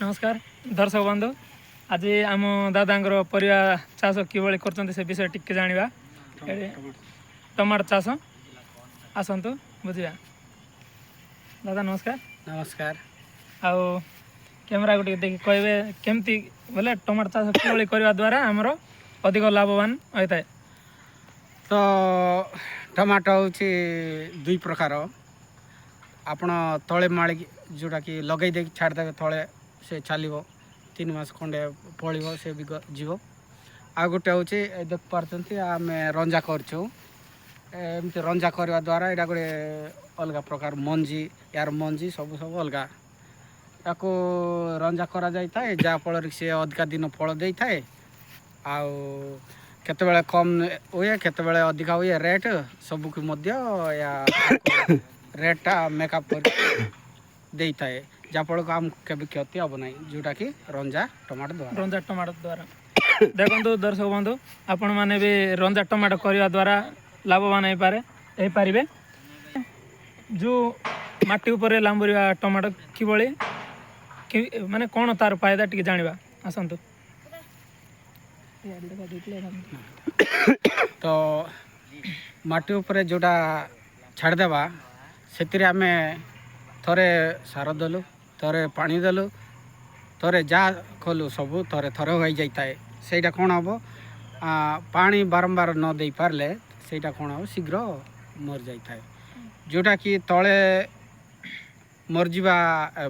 नमस्कार दर्शक बंधु आज आम दादांगर परिवा चाष किभଳି करछन्ते से विषय टिके जानिबा टमाटर चाष आसंतु बुझिया दादा नमस्कार। नमस्कार। आउ कैमरा को देखि कहबे केमती बोले टमाटर चाष किभଳି करबा द्वारा हमरो अधिक लाभवान होइताय। तो टमाटो होची दुई प्रकार आपण तले माळी जोटा कि लगै दे छाड़ दे तले से चलिबो 3 मास खंडे पळिबो से भी जीवो। आ गोटे होची देख पारछंती आमे रंजा करछु एमते रंजा करबा द्वारा एडा गोटे अलगा प्रकार मंजी यार मंजी सब सब अलगा याको रंजा करा जाय थाए जा फल से अधिका दिन फल देई थाए आउ केते बेले कम हुए केते बेले अधिका हुए रेट सब की मध्य या रेटा मेकअप कर देई थाए जा फल को हम केबे क्षति अब नाही जोटा कि रंजा टमाटर द्वारा देखो दर्शक बंधु आपण माने भी रंजा टमाटर करबा द्वारा लाभवान हो पारे जो माटी ऊपर लांबरिया टमाटर किभଳି माने कौन तार फायदा टिके जानिबा आसंतु। तो माटी ऊपर जोटा छाड़ देबा सेतिरे आमे थरे सार देलु थरे पानी देलु थरे जा खोलु सब थरे थरे हो जाई थाए सेटा कोन हबो पानी बारंबार न देई पारले सेटा कोन हबो शीघ्र मर जाई थाए जोटा कि तळे मरजिबा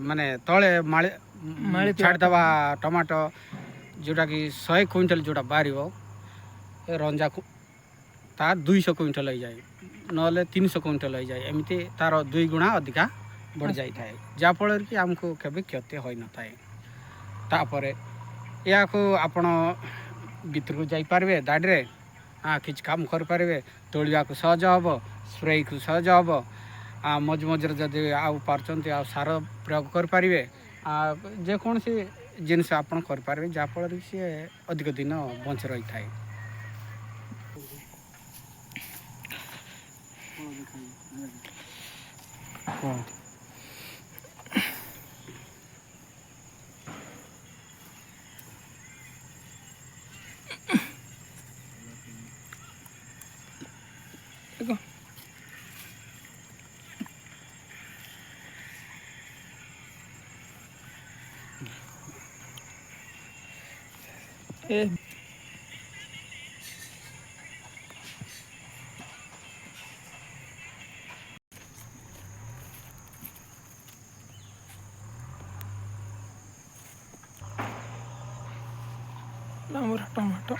माने तळे माळे छाड़ देबा टमाटो जोटा कि 100 क्विंटल जोटा बारिबो रंजा को ता 200 क्विंटल हो जाए नले 300 क्विंटल हो जाए एमती तार 2 गुणा अधिका बढ़ जाई थाए जा फल कि हमको केबे क्षति होई न थाए। तापरे या को आपण भीतर को जाई पारबे दाडरे किछ काम कर पारबे तोलिया को सहज हबो स्प्रे को सहज हबो मज मजर जदि आउ पारचंती आ सार प्रयोग कर पारबे जे कौन सी जिनस आपण कर पारबे जा फल से अधिक दिन बंच रही थाए। देखो ए टमाटर